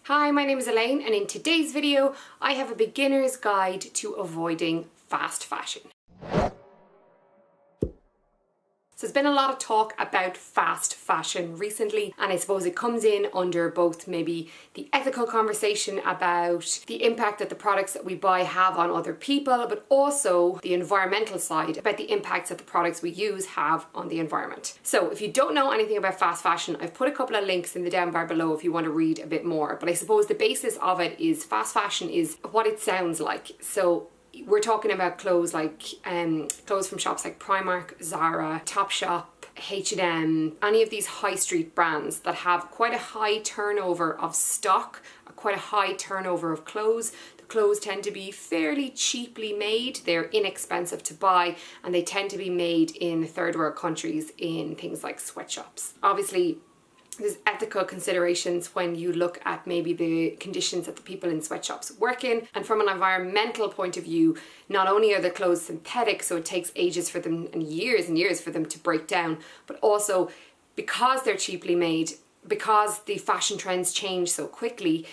Hi, my name is Elaine, and in today's video I have a beginner's guide to avoiding fast fashion. So there's been a lot of talk about fast fashion recently, and I suppose it comes in under both maybe the ethical conversation about the impact that the products that we buy have on other people, but also the environmental side about the impacts that the products we use have on the environment. So if you don't know anything about fast fashion, I've put a couple of links in the down bar below if you want to read a bit more, but I suppose the basis of it is fast fashion is what it sounds like. So we're talking about clothes like clothes from shops like Primark, Zara, Topshop, H&M, any of these high street brands that have quite a high turnover of stock, quite a high turnover of clothes. The clothes tend to be fairly cheaply made, they're inexpensive to buy, and they tend to be made in third world countries in things like sweatshops. Obviously, there's ethical considerations when you look at maybe the conditions that the people in sweatshops work in. And from an environmental point of view, not only are the clothes synthetic, so it takes ages for them and years for them to break down, but also because they're cheaply made, because the fashion trends change so quickly,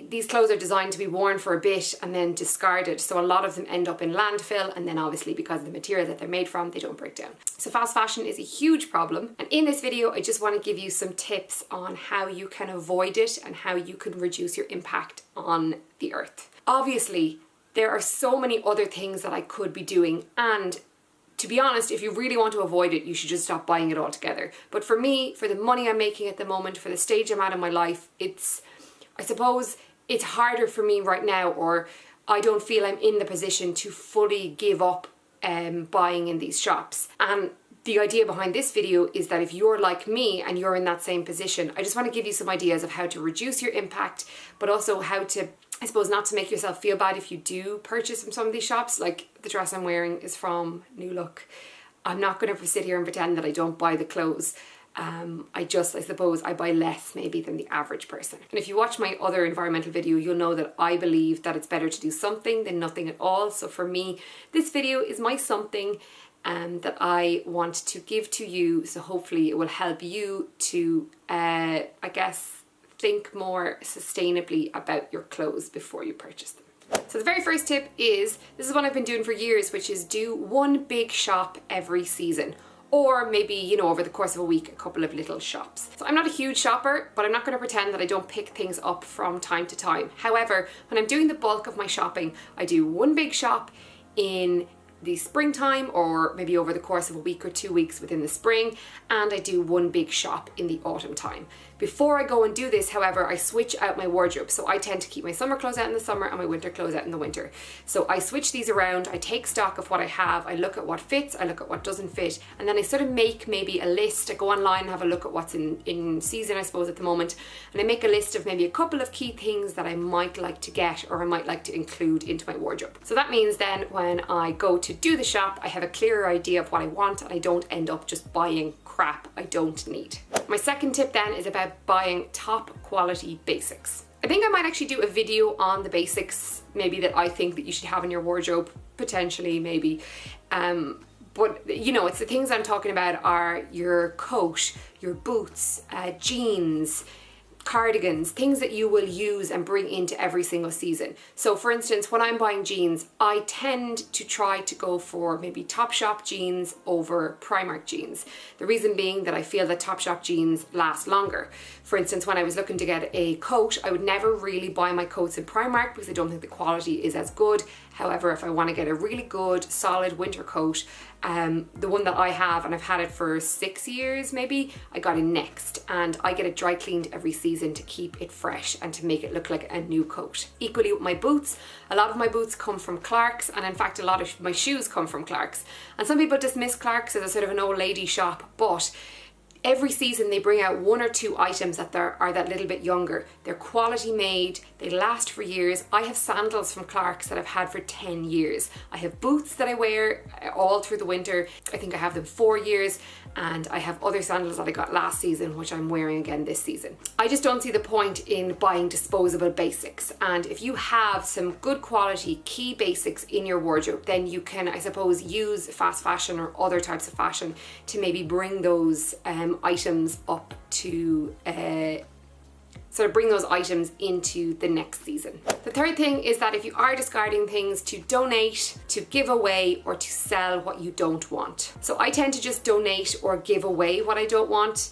these clothes are designed to be worn for a bit and then discarded. So a lot of them end up in landfill, and then obviously because of the material that they're made from, they don't break down. So fast fashion is a huge problem. And in this video, I just want to give you some tips on how you can avoid it and how you can reduce your impact on the earth. Obviously, there are so many other things that I could be doing, and to be honest, if you really want to avoid it, you should just stop buying it altogether. But for me, for the money I'm making at the moment, for the stage I'm at in my life, I suppose it's harder for me right now, or I don't feel I'm in the position to fully give up buying in these shops. And the idea behind this video is that if you're like me and you're in that same position, I just want to give you some ideas of how to reduce your impact, but also how to, I suppose, not to make yourself feel bad if you do purchase from some of these shops. Like the dress I'm wearing is from New Look. I'm not going to sit here and pretend that I don't buy the clothes. I suppose I buy less maybe than the average person. And if you watch my other environmental video, you'll know that I believe that it's better to do something than nothing at all. So for me, this video is my something that I want to give to you. So hopefully it will help you to, I guess, think more sustainably about your clothes before you purchase them. So the very first tip is, this is what I've been doing for years, which is do one big shop every season. Or maybe, over the course of a week, a couple of little shops. So I'm not a huge shopper, but I'm not going to pretend that I don't pick things up from time to time. However, when I'm doing the bulk of my shopping, I do one big shop in the springtime, or maybe over the course of a week or 2 weeks within the spring, and I do one big shop in the autumn time. Before I go and do this, however, I switch out my wardrobe. So I tend to keep my summer clothes out in the summer and my winter clothes out in the winter. So I switch these around, I take stock of what I have, I look at what fits, I look at what doesn't fit, and then I sort of make maybe a list. I go online and have a look at what's in season, I suppose, at the moment, and I make a list of maybe a couple of key things that I might like to get or I might like to include into my wardrobe. So that means then when I go to do the shop, I have a clearer idea of what I want and I don't end up just buying crap I don't need. My second tip then is about buying top quality basics. I think I might actually do a video on the basics maybe that I think that you should have in your wardrobe, potentially maybe. But it's the things I'm talking about are your coat, your boots, jeans, cardigans, things that you will use and bring into every single season. So for instance, when I'm buying jeans, I tend to try to go for maybe Topshop jeans over Primark jeans. The reason being that I feel that Topshop jeans last longer. For instance, when I was looking to get a coat, I would never really buy my coats in Primark because I don't think the quality is as good. However, if I want to get a really good, solid winter coat, the one that I have, and I've had it for 6 years maybe, I got it Next, and I get it dry cleaned every season to keep it fresh and to make it look like a new coat. Equally with my boots, a lot of my boots come from Clark's, and in fact a lot of my shoes come from Clark's. And some people dismiss Clark's as a sort of an old lady shop, but every season they bring out 1 or 2 items that are that little bit younger. They're quality made, they last for years. I have sandals from Clark's that I've had for 10 years. I have boots that I wear all through the winter. I think I have them 4 years, and I have other sandals that I got last season which I'm wearing again this season. I just don't see the point in buying disposable basics, and if you have some good quality key basics in your wardrobe, then you can, I suppose, use fast fashion or other types of fashion to maybe bring those items up to sort of bring those items into the next season. The third thing is that if you are discarding things, to donate, to give away, or to sell what you don't want. So I tend to just donate or give away what I don't want.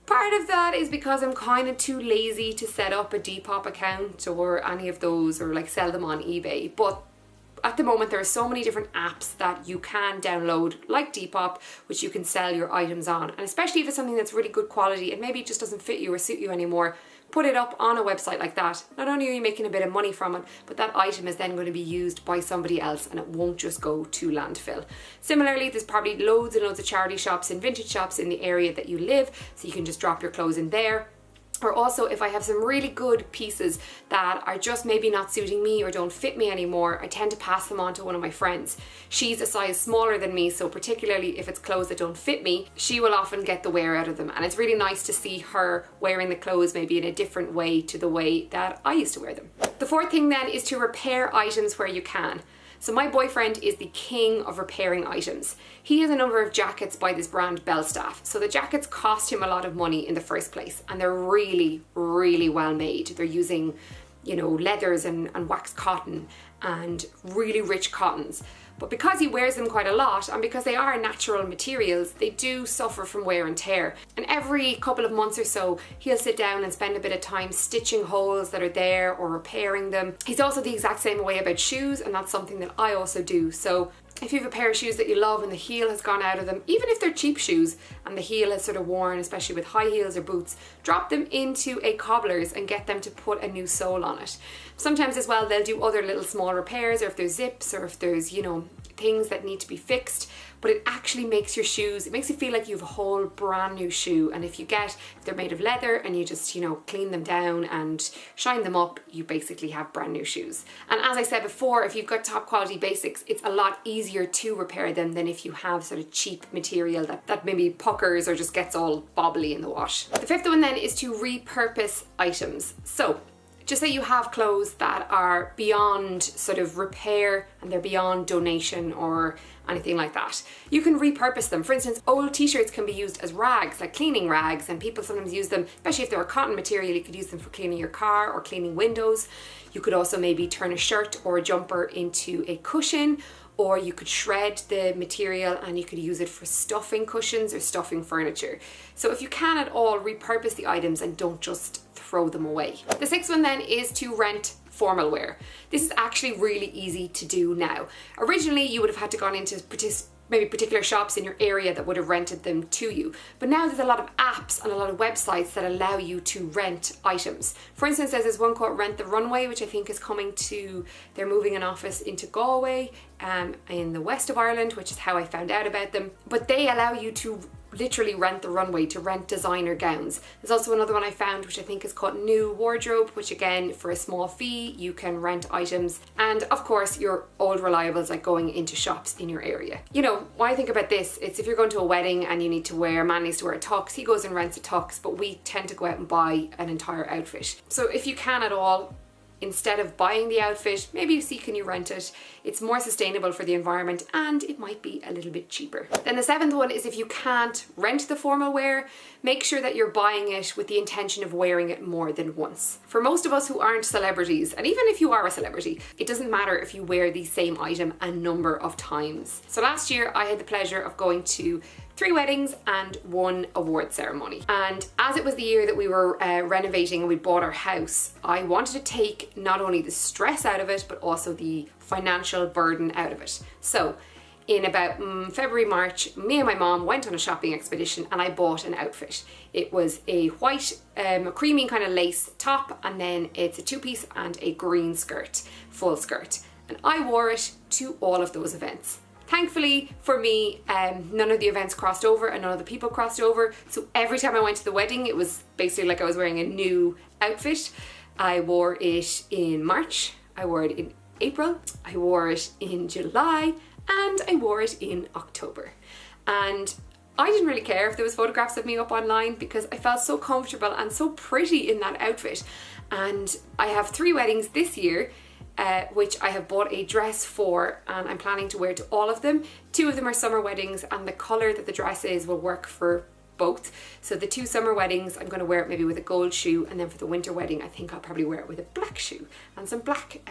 Part of that is because I'm kind of too lazy to set up a Depop account or any of those, or like sell them on eBay. But at the moment, there are so many different apps that you can download, like Depop, which you can sell your items on. And especially if it's something that's really good quality and maybe it just doesn't fit you or suit you anymore, put it up on a website like that. Not only are you making a bit of money from it, but that item is then going to be used by somebody else and it won't just go to landfill. Similarly, there's probably loads and loads of charity shops and vintage shops in the area that you live, so you can just drop your clothes in there. Or also, if I have some really good pieces that are just maybe not suiting me or don't fit me anymore, I tend to pass them on to one of my friends. She's a size smaller than me, so particularly if it's clothes that don't fit me, she will often get the wear out of them. And it's really nice to see her wearing the clothes maybe in a different way to the way that I used to wear them. The fourth thing then is to repair items where you can. So my boyfriend is the king of repairing items. He has a number of jackets by this brand Belstaff. So the jackets cost him a lot of money in the first place, and they're really, really well made. They're using, you know, leathers and waxed cotton and really rich cottons. But because he wears them quite a lot, and because they are natural materials, they do suffer from wear and tear. And every couple of months or so, he'll sit down and spend a bit of time stitching holes that are there or repairing them. He's also the exact same way about shoes, and that's something that I also do. So if you have a pair of shoes that you love and the heel has gone out of them, even if they're cheap shoes and the heel is sort of worn, especially with high heels or boots, drop them into a cobbler's and get them to put a new sole on it. Sometimes as well, they'll do other little small repairs, or if there's zips or if there's, you know, things that need to be fixed, but it actually makes your shoes, it makes you feel like you have a whole brand new shoe. And if they're made of leather and you just, you know, clean them down and shine them up, you basically have brand new shoes. And as I said before, if you've got top quality basics, it's a lot easier to repair them than if you have sort of cheap material that maybe puckers or just gets all bobbly in the wash. The fifth one then is to repurpose items. So just say you have clothes that are beyond sort of repair and they're beyond donation or anything like that. You can repurpose them. For instance, old t-shirts can be used as rags, like cleaning rags, and people sometimes use them, especially if they're a cotton material, you could use them for cleaning your car or cleaning windows. You could also maybe turn a shirt or a jumper into a cushion, or you could shred the material and you could use it for stuffing cushions or stuffing furniture. So if you can at all, repurpose the items and don't just throw them away. The sixth one then is to rent formal wear. This is actually really easy to do now. Originally, you would have had to gone into maybe particular shops in your area that would have rented them to you. But now there's a lot of apps and a lot of websites that allow you to rent items. For instance, there's this one called Rent the Runway, which I think is they're moving an office into Galway in the west of Ireland, which is how I found out about them. But they allow you to literally rent the runway, to rent designer gowns. There's also another one I found which I think is called New Wardrobe, which again, for a small fee, you can rent items. And of course, your old reliables, like going into shops in your area. You know, when I think about this, it's if you're going to a wedding and you need to wear, a man needs to wear a tux, he goes and rents a tux, but we tend to go out and buy an entire outfit. So if you can at all, instead of buying the outfit, maybe you see, can you rent it? It's more sustainable for the environment and it might be a little bit cheaper. Then the seventh one is if you can't rent the formal wear, make sure that you're buying it with the intention of wearing it more than once. For most of us who aren't celebrities, and even if you are a celebrity, it doesn't matter if you wear the same item a number of times. So last year I had the pleasure of going to 3 weddings and 1 award ceremony. And as it was the year that we were renovating and we bought our house, I wanted to take not only the stress out of it, but also the financial burden out of it. So in about February, March, me and my mom went on a shopping expedition and I bought an outfit. It was a white, creamy kind of lace top, and then it's a 2-piece and a green skirt, full skirt. And I wore it to all of those events. Thankfully for me, none of the events crossed over and none of the people crossed over. So every time I went to the wedding, it was basically like I was wearing a new outfit. I wore it in March, I wore it in April, I wore it in July, and I wore it in October. And I didn't really care if there was photographs of me up online because I felt so comfortable and so pretty in that outfit. And I have 3 weddings this year, which I have bought a dress for, and I'm planning to wear to all of them. 2 of them are summer weddings, and the colour that the dress is will work for both. So the 2 summer weddings, I'm going to wear it maybe with a gold shoe, and then for the winter wedding, I think I'll probably wear it with a black shoe and some black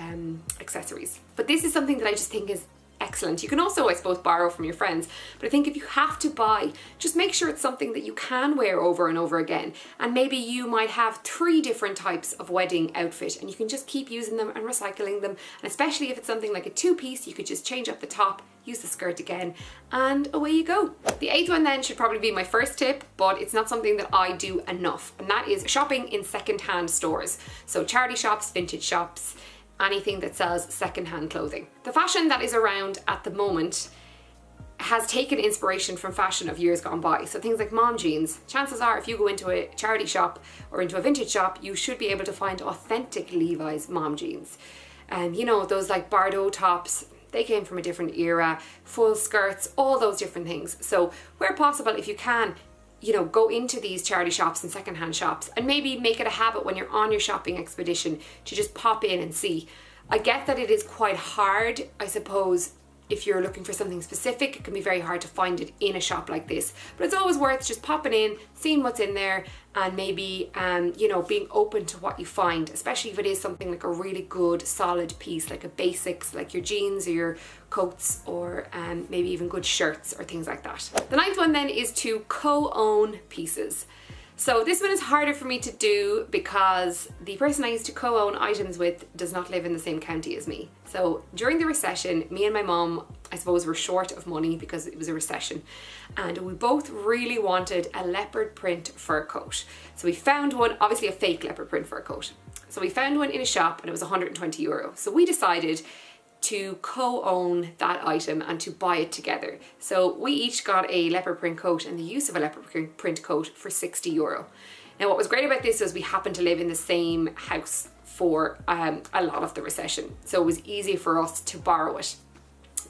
accessories. But this is something that I just think is excellent. You can also, I suppose, borrow from your friends, but I think if you have to buy, just make sure it's something that you can wear over and over again. And maybe you might have 3 different types of wedding outfit, and you can just keep using them and recycling them. And especially if it's something like a 2-piece, you could just change up the top, use the skirt again, and away you go. The 8th one then should probably be my first tip, but it's not something that I do enough, and that is shopping in second-hand stores. So charity shops, vintage shops, anything that sells second-hand clothing. The fashion that is around at the moment has taken inspiration from fashion of years gone by. So things like mom jeans, chances are if you go into a charity shop or into a vintage shop, you should be able to find authentic Levi's mom jeans. And you know, those like Bardot tops, they came from a different era, full skirts, all those different things. So where possible, if you can, you know, go into these charity shops and secondhand shops, and maybe make it a habit when you're on your shopping expedition to just pop in and see. I get that it is quite hard, I suppose, if you're looking for something specific, it can be very hard to find it in a shop like this, but it's always worth just popping in, seeing what's in there, and maybe you know, being open to what you find, especially if it is something like a really good solid piece, like a basics, like your jeans or your coats, or maybe even good shirts or things like that. The 9th one then is to co-own pieces. So this one is harder for me to do because the person I used to co-own items with does not live in the same county as me. So during the recession, me and my mum, I suppose, were short of money because it was a recession, and we both really wanted a leopard print fur coat. So we found one, obviously a fake leopard print fur coat. So we found one in a shop and it was €120. So we decided to co-own that item and to buy it together. So we each got a leopard print coat and the use of a leopard print coat for €60. Now what was great about this was we happened to live in the same house for a lot of the recession, so it was easy for us to borrow it.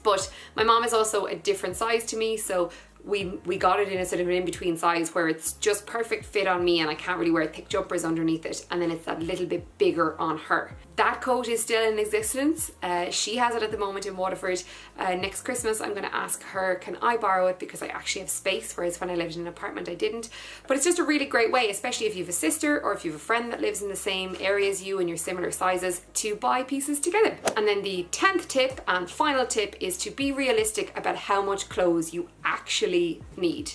But my mom is also a different size to me, so we got it in a sort of an in-between size where it's just perfect fit on me and I can't really wear thick jumpers underneath it, and then it's that little bit bigger on her. That coat is still in existence. She has it at the moment in Waterford. Next Christmas I'm going to ask her, can I borrow it, because I actually have space, whereas when I lived in an apartment I didn't. But it's just a really great way, especially if you have a sister or if you have a friend that lives in the same area as you and you're similar sizes, to buy pieces together. And then the 10th tip and final tip is to be realistic about how much clothes you actually need.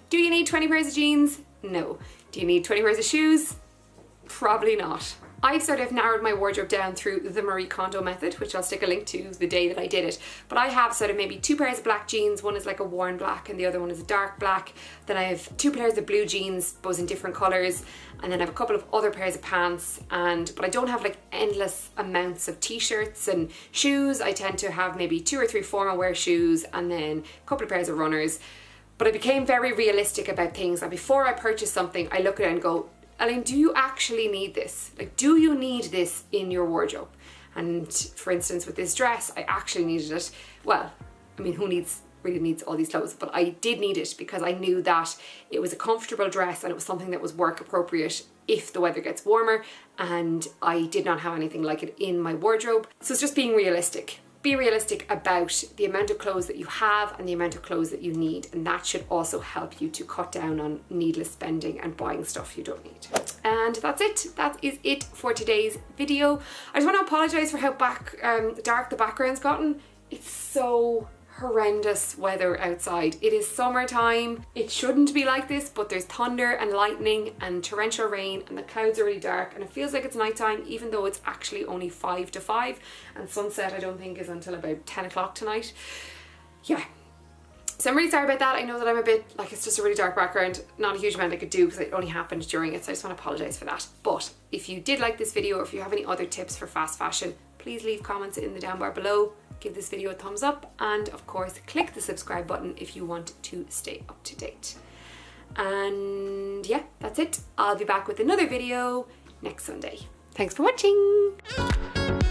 Do you need 20 pairs of jeans? No. Do you need 20 pairs of shoes? Probably not. I've sort of narrowed my wardrobe down through the Marie Kondo method, which I'll stick a link to the day that I did it. But I have sort of maybe 2 pairs of black jeans. One is like a worn black and the other one is a dark black. Then I have 2 pairs of blue jeans, both in different colours. And then I have a couple of other pairs of pants. But I don't have like endless amounts of t-shirts and shoes. I tend to have maybe 2 or 3 formal wear shoes and then a couple of pairs of runners. But I became very realistic about things. And before I purchase something, I look at it and go, Elaine, do you actually need this? Like, do you need this in your wardrobe? And for instance, with this dress, I actually needed it. Well, I mean, who really needs all these clothes? But I did need it because I knew that it was a comfortable dress and it was something that was work appropriate if the weather gets warmer, and I did not have anything like it in my wardrobe. So it's just being realistic. Be realistic about the amount of clothes that you have and the amount of clothes that you need, and that should also help you to cut down on needless spending and buying stuff you don't need. And that's it. That is it for today's video. I just want to apologise for how dark the background's gotten. It's so horrendous weather outside. It is summertime. It shouldn't be like this, but there's thunder and lightning and torrential rain and the clouds are really dark and it feels like it's nighttime, even though it's actually only 5 to 5 and sunset I don't think is until about 10 o'clock tonight. Yeah. So I'm really sorry about that. I know that I'm a bit like, it's just a really dark background. Not a huge amount I could do because it only happened during it, so I just want to apologise for that. But if you did like this video, or if you have any other tips for fast fashion, please leave comments in the down bar below. Give this video a thumbs up, and of course click the subscribe button if you want to stay up to date. And yeah, that's it. I'll be back with another video next Sunday. Thanks for watching.